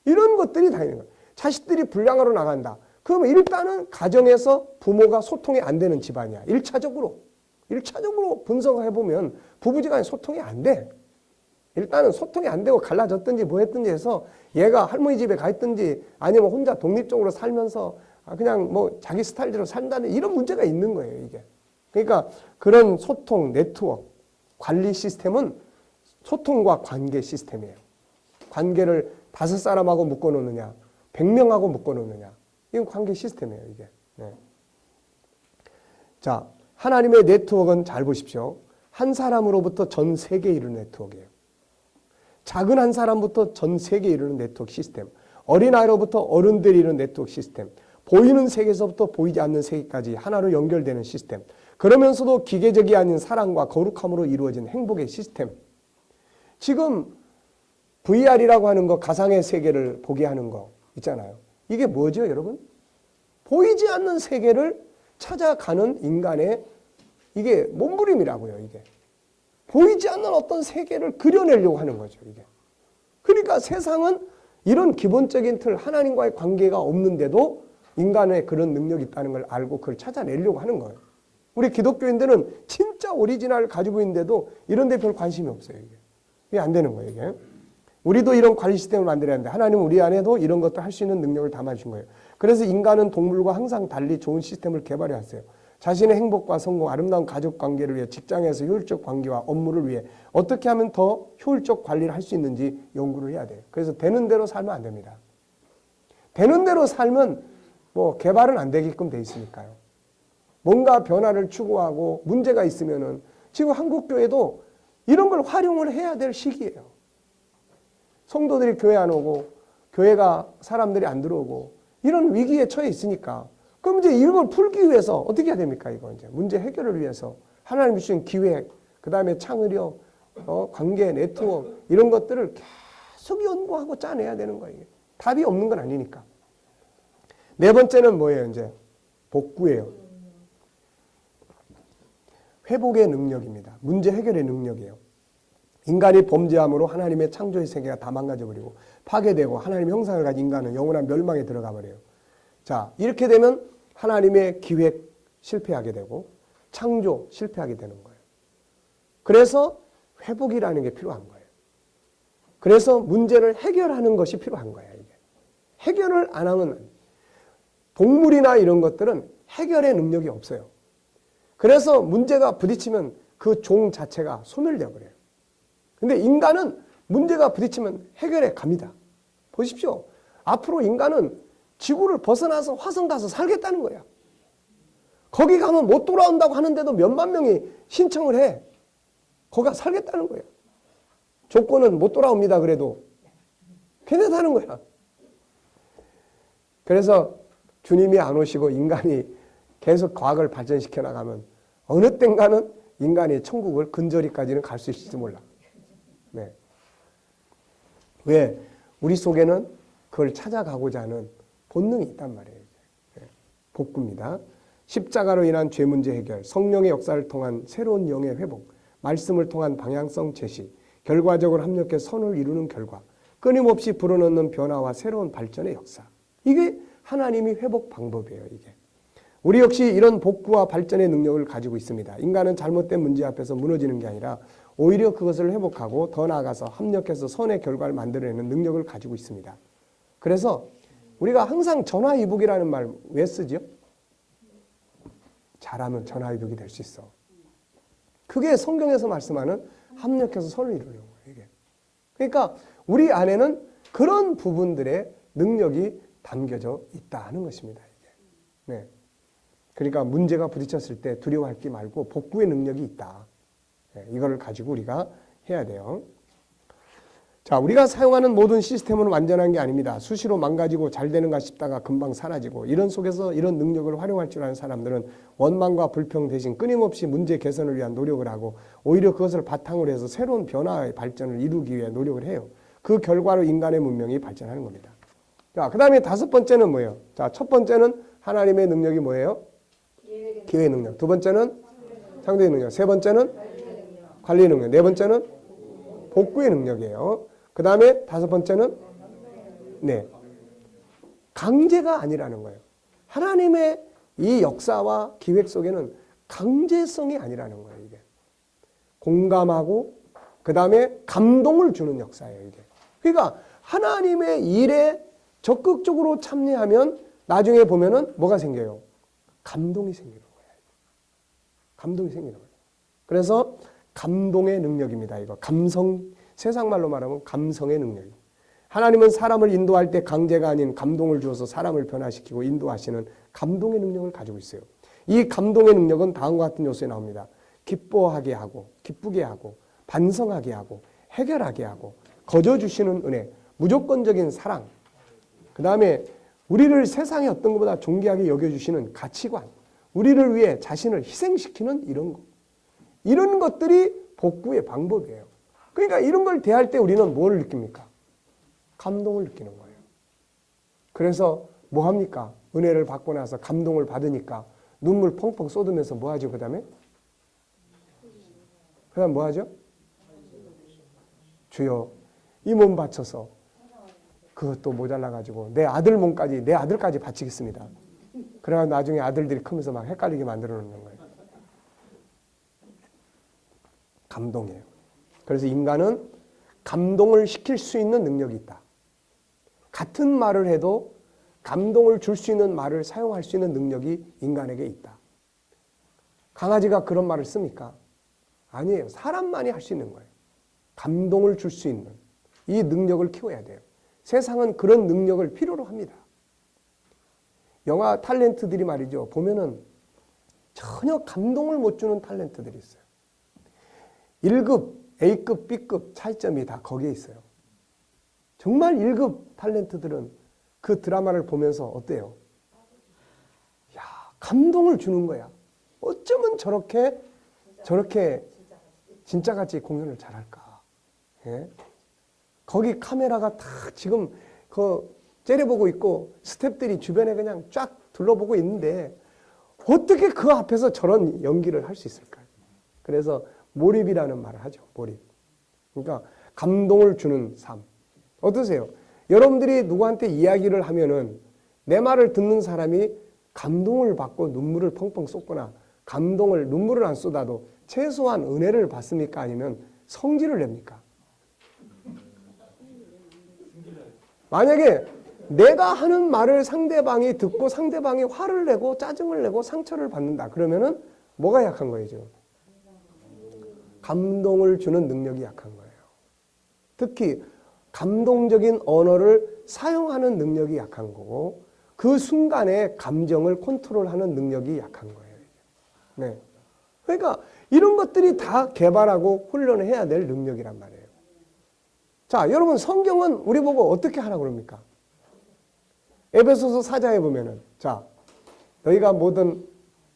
Speaker 1: 이런 것들이 다 있는 거예요. 자식들이 불량하러 나간다. 그러면 일단은 가정에서 부모가 소통이 안 되는 집안이야. 1차적으로 분석해보면 부부지간에 소통이 안 돼. 일단은 소통이 안 되고 갈라졌든지 뭐 했든지 해서 얘가 할머니 집에 가 있든지 아니면 혼자 독립적으로 살면서 그냥 뭐 자기 스타일대로 산다는 이런 문제가 있는 거예요, 이게. 그러니까 그런 소통, 네트워크, 관리 시스템은 소통과 관계 시스템이에요. 관계를 5사람하고 묶어놓느냐, 100명하고 묶어놓느냐. 이건 관계 시스템이에요, 이게. 네. 자, 하나님의 네트워크는 잘 보십시오. 한 사람으로부터 전 세계에 이르는 네트워크예요. 작은 한 사람부터 전 세계에 이르는 네트워크 시스템. 어린아이로부터 어른들이 이르는 네트워크 시스템. 보이는 세계에서부터 보이지 않는 세계까지 하나로 연결되는 시스템. 그러면서도 기계적이 아닌 사랑과 거룩함으로 이루어진 행복의 시스템. 지금 VR이라고 하는 거, 가상의 세계를 보게 하는 거 있잖아요. 이게 뭐죠, 여러분? 보이지 않는 세계를 찾아가는 인간의 이게 몸부림이라고요, 이게. 보이지 않는 어떤 세계를 그려내려고 하는 거죠, 이게. 그러니까 세상은 이런 기본적인 틀, 하나님과의 관계가 없는데도 인간의 그런 능력이 있다는 걸 알고 그걸 찾아내려고 하는 거예요. 우리 기독교인들은 진짜 오리지널을 가지고 있는데도 이런 데 별 관심이 없어요, 이게. 이게 안 되는 거예요, 이게. 우리도 이런 관리 시스템을 만들어야 하는데 하나님은 우리 안에도 이런 것도 할 수 있는 능력을 담아주신 거예요. 그래서 인간은 동물과 항상 달리 좋은 시스템을 개발해 왔어요. 자신의 행복과 성공, 아름다운 가족 관계를 위해 직장에서 효율적 관계와 업무를 위해 어떻게 하면 더 효율적 관리를 할 수 있는지 연구를 해야 돼요. 그래서 되는 대로 살면 안 됩니다. 되는 대로 살면 뭐 개발은 안 되게끔 돼 있으니까요. 뭔가 변화를 추구하고 문제가 있으면은 지금 한국교회도 이런 걸 활용을 해야 될 시기예요. 성도들이 교회 안 오고 교회가 사람들이 안 들어오고 이런 위기에 처해 있으니까 그럼 이제 이걸 풀기 위해서 어떻게 해야 됩니까? 이거 이제 문제 해결을 위해서 하나님이 주신 기획, 그 다음에 창의력, 관계, 네트워크 이런 것들을 계속 연구하고 짜내야 되는 거예요. 답이 없는 건 아니니까. 네 번째는 뭐예요? 이제 복구예요. 회복의 능력입니다. 문제 해결의 능력이에요. 인간이 범죄함으로 하나님의 창조의 세계가 다 망가져버리고 파괴되고 하나님의 형상을 가진 인간은 영원한 멸망에 들어가 버려요. 자, 이렇게 되면 하나님의 기획 실패하게 되고 창조 실패하게 되는 거예요. 그래서 회복이라는 게 필요한 거예요. 그래서 문제를 해결하는 것이 필요한 거예요. 이게. 해결을 안 하면 동물이나 이런 것들은 해결의 능력이 없어요. 그래서 문제가 부딪히면 그 종 자체가 소멸되어 버려요. 근데 인간은 문제가 부딪히면 해결해 갑니다. 보십시오. 앞으로 인간은 지구를 벗어나서 화성 가서 살겠다는 거야. 거기 가면 못 돌아온다고 하는데도 몇만 명이 신청을 해. 거기 가 살겠다는 거야. 조건은 못 돌아옵니다. 그래도 괜찮다는 거야. 그래서 주님이 안 오시고 인간이 계속 과학을 발전시켜 나가면 어느 땐가는 인간이 천국을 근저리까지는 갈 수 있을지 몰라. 네. 왜? 우리 속에는 그걸 찾아가고자 하는 본능이 있단 말이에요. 네. 복구입니다. 십자가로 인한 죄 문제 해결, 성령의 역사를 통한 새로운 영의 회복, 말씀을 통한 방향성 제시, 결과적으로 합력해 선을 이루는 결과, 끊임없이 불어넣는 변화와 새로운 발전의 역사. 이게 하나님이 회복 방법이에요. 이게. 우리 역시 이런 복구와 발전의 능력을 가지고 있습니다. 인간은 잘못된 문제 앞에서 무너지는 게 아니라 오히려 그것을 회복하고 더 나아가서 합력해서 선의 결과를 만들어내는 능력을 가지고 있습니다. 그래서 우리가 항상 전화위복이라는 말 왜 쓰죠? 잘하면 전화위복이 될 수 있어. 그게 성경에서 말씀하는 합력해서 선을 이루는 거예요. 이게. 그러니까 우리 안에는 그런 부분들의 능력이 담겨져 있다는 것입니다. 이게. 네. 그러니까 문제가 부딪혔을 때 두려워할 게 말고 복구의 능력이 있다. 네. 이걸 가지고 우리가 해야 돼요. 자, 우리가 사용하는 모든 시스템은 완전한 게 아닙니다. 수시로 망가지고 잘 되는가 싶다가 금방 사라지고 이런 속에서 이런 능력을 활용할 줄 아는 사람들은 원망과 불평 대신 끊임없이 문제 개선을 위한 노력을 하고 오히려 그것을 바탕으로 해서 새로운 변화의 발전을 이루기 위해 노력을 해요. 그 결과로 인간의 문명이 발전하는 겁니다. 자, 그 다음에 다섯 번째는 뭐예요? 자, 첫 번째는 하나님의 능력이 뭐예요? 기회의 능력. 두 번째는 상대의 능력. 세 번째는 관리의 능력. 네 번째는 복구의 능력이에요. 그 다음에 다섯 번째는 네, 강제가 아니라는 거예요. 하나님의 이 역사와 기획 속에는 강제성이 아니라는 거예요. 이게 공감하고 그 다음에 감동을 주는 역사예요. 이게. 그러니까 하나님의 일에 적극적으로 참여하면 나중에 보면은 뭐가 생겨요? 감동이 생기는 거예요. 감동이 생기는 거예요. 그래서 감동의 능력입니다. 이거 감성, 세상 말로 말하면 감성의 능력입니다. 하나님은 사람을 인도할 때 강제가 아닌 감동을 주어서 사람을 변화시키고 인도하시는 감동의 능력을 가지고 있어요. 이 감동의 능력은 다음과 같은 요소에 나옵니다. 기뻐하게 하고 기쁘게 하고 반성하게 하고 해결하게 하고 거저주시는 은혜, 무조건적인 사랑, 그 다음에 우리를 세상의 어떤 것보다 존귀하게 여겨주시는 가치관, 우리를 위해 자신을 희생시키는 이런 것, 이런 것들이 복구의 방법이에요. 그러니까 이런 걸 대할 때 우리는 뭘 느낍니까? 감동을 느끼는 거예요. 그래서 뭐 합니까? 은혜를 받고 나서 감동을 받으니까 눈물 펑펑 쏟으면서 뭐 하죠? 그 다음에 뭐 하죠? 주여 이 몸 바쳐서 그것도 모자라가지고 내 아들 몸까지, 내 아들까지 바치겠습니다. 그래야 나중에 아들들이 크면서 막 헷갈리게 만들어 놓는 거예요. 감동이에요. 그래서 인간은 감동을 시킬 수 있는 능력이 있다. 같은 말을 해도 감동을 줄 수 있는 말을 사용할 수 있는 능력이 인간에게 있다. 강아지가 그런 말을 씁니까? 아니에요. 사람만이 할 수 있는 거예요. 감동을 줄 수 있는 이 능력을 키워야 돼요. 세상은 그런 능력을 필요로 합니다. 영화 탤런트들이 말이죠. 보면은 전혀 감동을 못 주는 탤런트들이 있어요. 1급, A급, B급 차이점이 다 거기에 있어요. 정말 1급 탤런트들은 그 드라마를 보면서 어때요? 야, 감동을 주는 거야. 어쩌면 저렇게 진짜같이 공연을 잘할까. 예? 거기 카메라가 다 지금 째려보고 있고 스태프들이 주변에 그냥 쫙 둘러보고 있는데 어떻게 그 앞에서 저런 연기를 할 수 있을까요? 그래서 몰입이라는 말을 하죠. 몰입. 그러니까 감동을 주는 삶. 어떠세요? 여러분들이 누구한테 이야기를 하면은 내 말을 듣는 사람이 감동을 받고 눈물을 펑펑 쏟거나 눈물을 안 쏟아도 최소한 은혜를 받습니까? 아니면 성질을 냅니까? 만약에 내가 하는 말을 상대방이 듣고 상대방이 화를 내고 짜증을 내고 상처를 받는다. 그러면은 뭐가 약한 거예요, 지금? 감동을 주는 능력이 약한 거예요. 특히 감동적인 언어를 사용하는 능력이 약한 거고 그 순간에 감정을 컨트롤하는 능력이 약한 거예요. 네. 그러니까 이런 것들이 다 개발하고 훈련을 해야 될 능력이란 말이에요. 자, 여러분 성경은 우리 보고 어떻게 하라고 그럽니까? 에베소서 4장에 보면은 자, 너희가 모든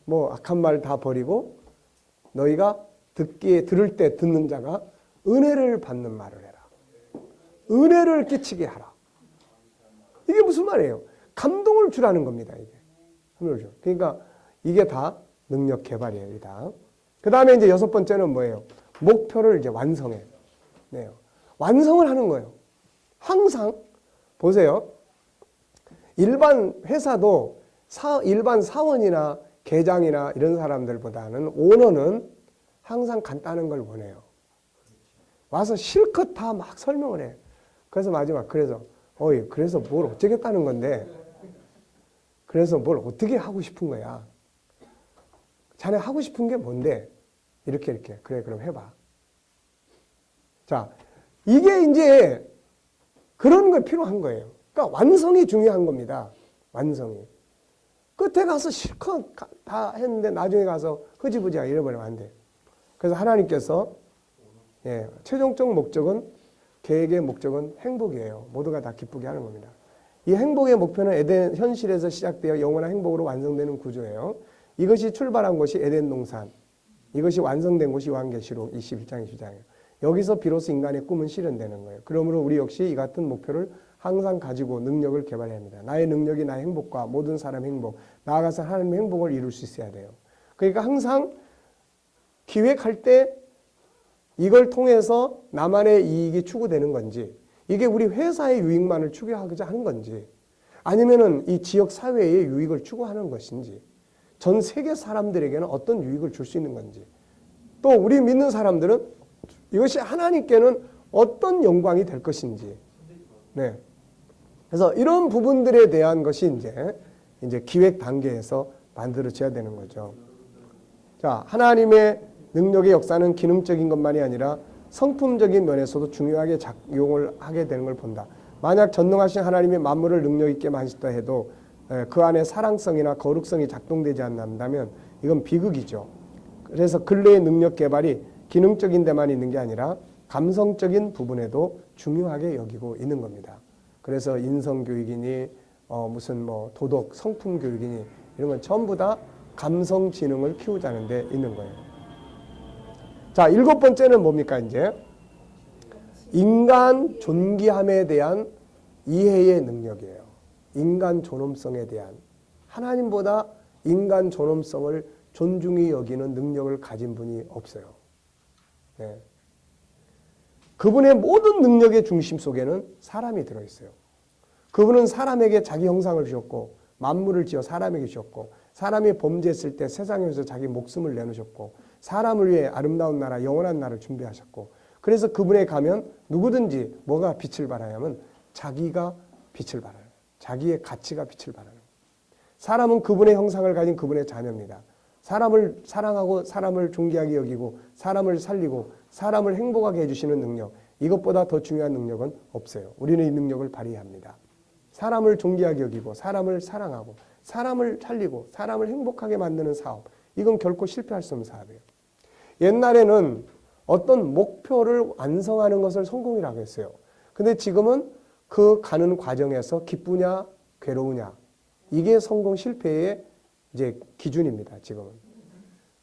Speaker 1: 악한 말 다 버리고 너희가 들을 때 듣는 자가 은혜를 받는 말을 해라. 은혜를 끼치게 하라. 이게 무슨 말이에요? 감동을 주라는 겁니다. 이게. 감동을 줘. 그러니까 이게 다 능력 개발이에요. 이게 다. 그 다음에 이제 6번째는 뭐예요? 목표를 이제 완성해. 네. 완성을 하는 거예요. 항상 보세요. 일반 회사도 일반 사원이나 계장이나 이런 사람들보다는 오너는 항상 간단한 걸 원해요. 와서 실컷 다 막 설명을 해. 그래서 마지막 그래서 뭘 어쩌겠다는 건데 그래서 뭘 어떻게 하고 싶은 거야. 자네 하고 싶은 게 뭔데? 이렇게 그래 그럼 해봐. 자, 이게 이제 그런 거 필요한 거예요. 그러니까 완성이 중요한 겁니다. 완성이. 끝에 가서 실컷 다 했는데 나중에 가서 흐지부지하게 잃어버리면 안 돼. 그래서 하나님께서 최종적 목적은 계획의 목적은 행복이에요. 모두가 다 기쁘게 하는 겁니다. 이 행복의 목표는 에덴 현실에서 시작되어 영원한 행복으로 완성되는 구조예요. 이것이 출발한 곳이 에덴 동산. 이것이 완성된 곳이 요한계시록 21장 22장이에요. 여기서 비로소 인간의 꿈은 실현되는 거예요. 그러므로 우리 역시 이 같은 목표를 항상 가지고 능력을 개발해야 합니다. 나의 능력이 나의 행복과 모든 사람의 행복, 나아가서 하나님의 행복을 이룰 수 있어야 돼요. 그러니까 항상 기획할 때 이걸 통해서 나만의 이익이 추구되는 건지, 이게 우리 회사의 유익만을 추구하고자 하는 건지, 아니면은 이 지역 사회의 유익을 추구하는 것인지, 전 세계 사람들에게는 어떤 유익을 줄 수 있는 건지, 또 우리 믿는 사람들은 이것이 하나님께는 어떤 영광이 될 것인지, 네. 그래서 이런 부분들에 대한 것이 이제 기획 단계에서 만들어져야 되는 거죠. 자, 하나님의 능력의 역사는 기능적인 것만이 아니라 성품적인 면에서도 중요하게 작용을 하게 되는 걸 본다. 만약 전능하신 하나님이 만물을 능력 있게 만드셨다 해도 그 안에 사랑성이나 거룩성이 작동되지 않는다면 이건 비극이죠. 그래서 근래의 능력 개발이 기능적인 데만 있는 게 아니라 감성적인 부분에도 중요하게 여기고 있는 겁니다. 그래서 인성교육이니 도덕, 성품교육이니 이런 건 전부 다 감성 지능을 키우자는 데 있는 거예요. 자, 7번째는 뭡니까 이제? 인간 존귀함에 대한 이해의 능력이에요. 인간 존엄성에 대한 하나님보다 인간 존엄성을 존중히 여기는 능력을 가진 분이 없어요. 네. 그분의 모든 능력의 중심 속에는 사람이 들어있어요. 그분은 사람에게 자기 형상을 주셨고 만물을 지어 사람에게 주셨고 사람이 범죄했을 때 세상에서 자기 목숨을 내놓으셨고 사람을 위해 아름다운 나라, 영원한 나라를 준비하셨고 그래서 그분에 가면 누구든지 뭐가 빛을 발하냐면 자기가 빛을 발하는 거예요. 자기의 가치가 빛을 발하는 거예요. 사람은 그분의 형상을 가진 그분의 자녀입니다. 사람을 사랑하고 사람을 존귀하게 여기고 사람을 살리고 사람을 행복하게 해주시는 능력, 이것보다 더 중요한 능력은 없어요. 우리는 이 능력을 발휘해야 합니다. 사람을 존귀하게 여기고 사람을 사랑하고 사람을 살리고 사람을 행복하게 만드는 사업, 이건 결코 실패할 수 없는 사업이에요. 옛날에는 어떤 목표를 완성하는 것을 성공이라고 했어요. 근데 지금은 그 가는 과정에서 기쁘냐 괴로우냐, 이게 성공 실패의 이제 기준입니다. 지금은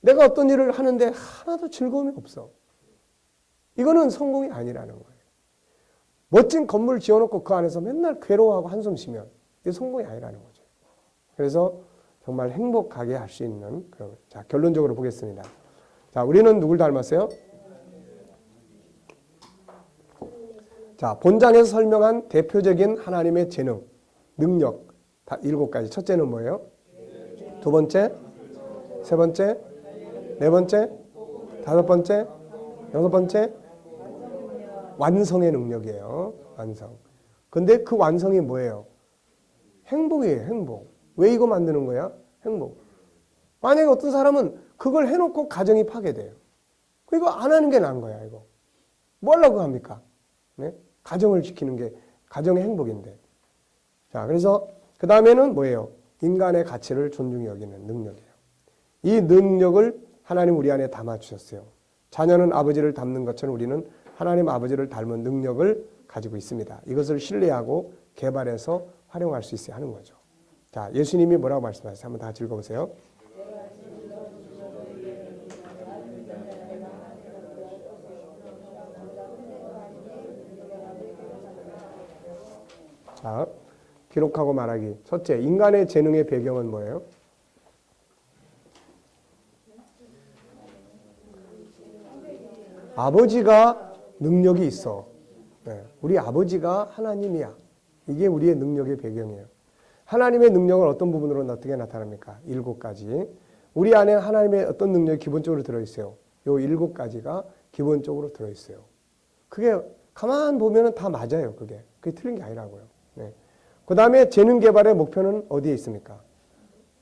Speaker 1: 내가 어떤 일을 하는데 하나도 즐거움이 없어, 이거는 성공이 아니라는 거예요. 멋진 건물 지어놓고 그 안에서 맨날 괴로워하고 한숨 쉬면 이게 성공이 아니라는 거죠. 그래서 정말 행복하게 할 수 있는 그런. 자, 결론적으로 보겠습니다. 자, 우리는 누굴 닮았어요? 자, 본장에서 설명한 대표적인 하나님의 재능, 능력 다 7가지. 첫째는 뭐예요? 두 번째, 세 번째, 네 번째, 다섯 번째, 여섯 번째, 완성의 능력이에요. 완성. 근데 그 완성이 뭐예요? 행복이에요. 행복. 왜 이거 만드는 거야? 행복. 만약에 어떤 사람은 그걸 해놓고 가정이 파괴돼요. 이거 안 하는 게 나은 거야. 이거 뭐 하려고 합니까? 네? 가정을 지키는 게 가정의 행복인데. 자, 그래서 그 다음에는 뭐예요? 인간의 가치를 존중히 여기는 능력이에요. 이 능력을 하나님 우리 안에 담아주셨어요. 자녀는 아버지를 닮는 것처럼 우리는 하나님 아버지를 닮은 능력을 가지고 있습니다. 이것을 신뢰하고 개발해서 활용할 수 있어야 하는 거죠. 자, 예수님이 뭐라고 말씀하셨어요? 한번 다 같이 읽어보세요. 자, 기록하고 말하기. 첫째, 인간의 재능의 배경은 뭐예요? 아버지가 능력이 있어. 네, 우리 아버지가 하나님이야. 이게 우리의 능력의 배경이에요. 하나님의 능력은 어떤 부분으로 어떻게 나타납니까? 7가지. 우리 안에 하나님의 어떤 능력이 기본적으로 들어있어요. 요 7가지가 기본적으로 들어있어요. 그게 가만 보면 다 맞아요. 그게 틀린 게 아니라고요. 네. 그 다음에 재능 개발의 목표는 어디에 있습니까?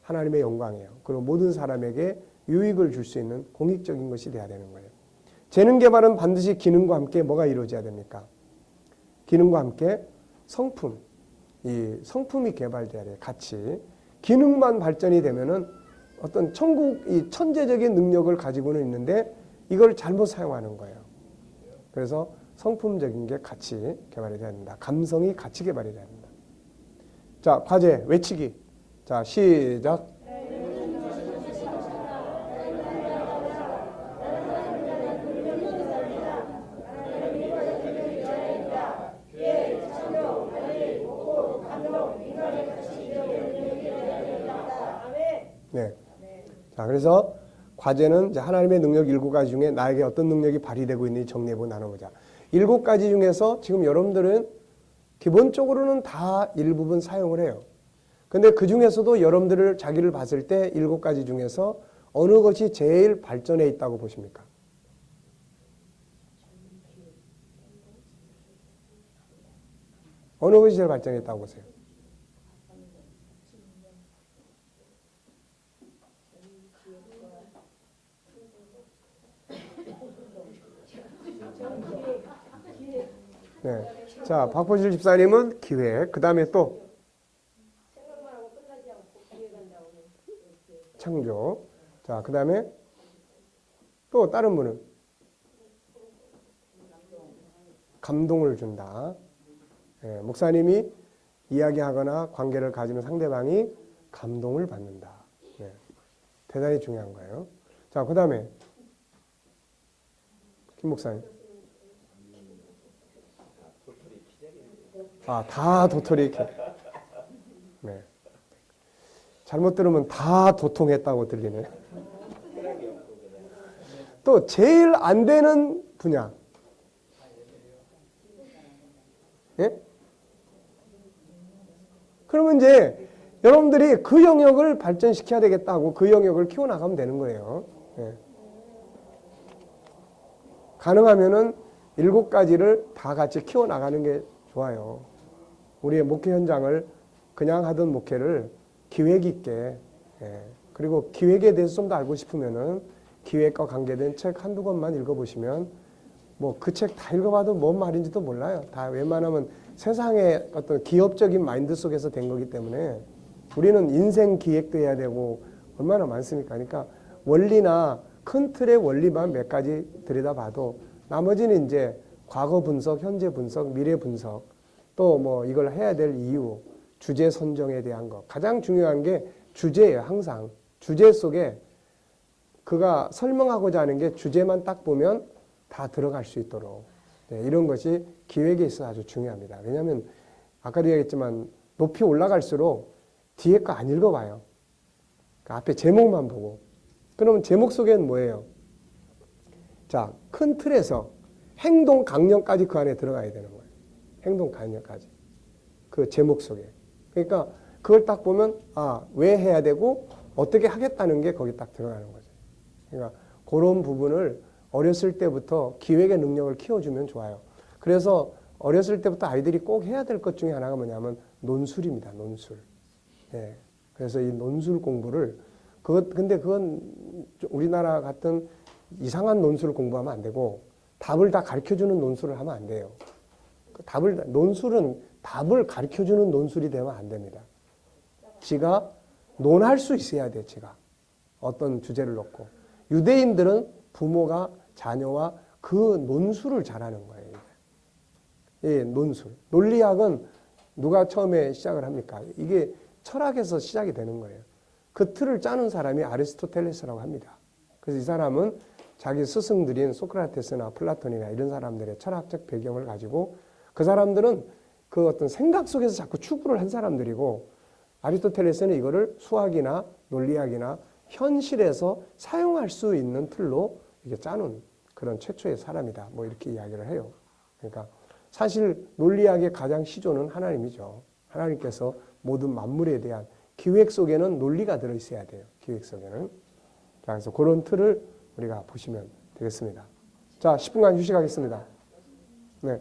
Speaker 1: 하나님의 영광이에요. 그리고 모든 사람에게 유익을 줄 수 있는 공익적인 것이 돼야 되는 거예요. 재능 개발은 반드시 기능과 함께 뭐가 이루어져야 됩니까? 기능과 함께 성품, 이 성품이 개발돼야 돼요. 같이. 기능만 발전이 되면은 어떤 이 천재적인 능력을 가지고는 있는데 이걸 잘못 사용하는 거예요. 그래서 성품적인 게 같이 개발이 돼야 된다. 감성이 같이 개발이 돼야 된다. 자, 과제, 외치기. 자, 시작. 네. 자, 그래서 과제는 이제 하나님의 능력 7가지 중에 나에게 어떤 능력이 발휘되고 있는지 정리해보고 나눠보자. 7가지 중에서 지금 여러분들은 기본적으로는 다 일부분 사용을 해요. 근데 그 중에서도 여러분들을 자기를 봤을 때 7가지 중에서 어느 것이 제일 발전해 있다고 보십니까? 어느 것이 제일 발전해 있다고 보세요? 네. 자, 박보실 집사님은 기획, 그 다음에 또 창조. 자, 그 다음에 또 다른 분은 감동을 준다. 네, 목사님이 이야기하거나 관계를 가지면 상대방이 감동을 받는다. 네, 대단히 중요한 거예요. 자, 그 다음에 김 목사님. 아, 다 도토리 캐. 네. 잘못 들으면 다 도통했다고 들리네. 또 제일 안 되는 분야. 예? 그러면 이제 여러분들이 그 영역을 발전시켜야 되겠다고 그 영역을 키워나가면 되는 거예요. 예. 가능하면은 7가지를 다 같이 키워나가는 게 좋아요. 우리의 목회 현장을 그냥 하던 목회를 기획 있게, 예. 그리고 기획에 대해서 좀 더 알고 싶으면은 기획과 관계된 책 한두 권만 읽어보시면 뭐 그 책 다 읽어봐도 뭔 말인지도 몰라요. 다 웬만하면 세상의 어떤 기업적인 마인드 속에서 된 거기 때문에 우리는 인생 기획도 해야 되고 얼마나 많습니까? 그러니까 원리나 큰 틀의 원리만 몇 가지 들여다봐도 나머지는 이제 과거 분석, 현재 분석, 미래 분석, 또 뭐 이걸 해야 될 이유, 주제 선정에 대한 것. 가장 중요한 게 주제예요. 항상 주제 속에 그가 설명하고자 하는 게 주제만 딱 보면 다 들어갈 수 있도록, 네, 이런 것이 기획에 있어서 아주 중요합니다. 왜냐하면 아까도 얘기했지만 높이 올라갈수록 뒤에 거 안 읽어봐요. 그러니까 앞에 제목만 보고. 그러면 제목 속에는 뭐예요? 자, 큰 틀에서 행동 강령까지 그 안에 들어가야 되는 거예요. 행동 관여까지. 그 제목 속에. 그러니까 그걸 딱 보면 왜 해야 되고 어떻게 하겠다는 게 거기 딱 들어가는 거죠. 그러니까 그런 부분을 어렸을 때부터 기획의 능력을 키워주면 좋아요. 그래서 어렸을 때부터 아이들이 꼭 해야 될 것 중에 하나가 뭐냐면 논술입니다. 논술. 예. 그래서 이 논술 공부를 근데 그건 우리나라 같은 이상한 논술을 공부하면 안 되고 답을 다 가르쳐주는 논술을 하면 안 돼요. 논술은 답을 가르쳐주는 논술이 되면 안 됩니다. 지가 논할 수 있어야 돼, 지가. 어떤 주제를 놓고. 유대인들은 부모가 자녀와 그 논술을 잘하는 거예요. 예, 논술. 논리학은 누가 처음에 시작을 합니까? 이게 철학에서 시작이 되는 거예요. 그 틀을 짜는 사람이 아리스토텔레스라고 합니다. 그래서 이 사람은 자기 스승들인 소크라테스나 플라톤이나 이런 사람들의 철학적 배경을 가지고 그 사람들은 그 어떤 생각 속에서 자꾸 추구를 한 사람들이고 아리스토텔레스는 이거를 수학이나 논리학이나 현실에서 사용할 수 있는 틀로 이렇게 짜는 그런 최초의 사람이다. 뭐 이렇게 이야기를 해요. 그러니까 사실 논리학의 가장 시조는 하나님이죠. 하나님께서 모든 만물에 대한 기획 속에는 논리가 들어있어야 돼요. 기획 속에는. 자, 그래서 그런 틀을 우리가 보시면 되겠습니다. 자, 10분간 휴식하겠습니다. 네.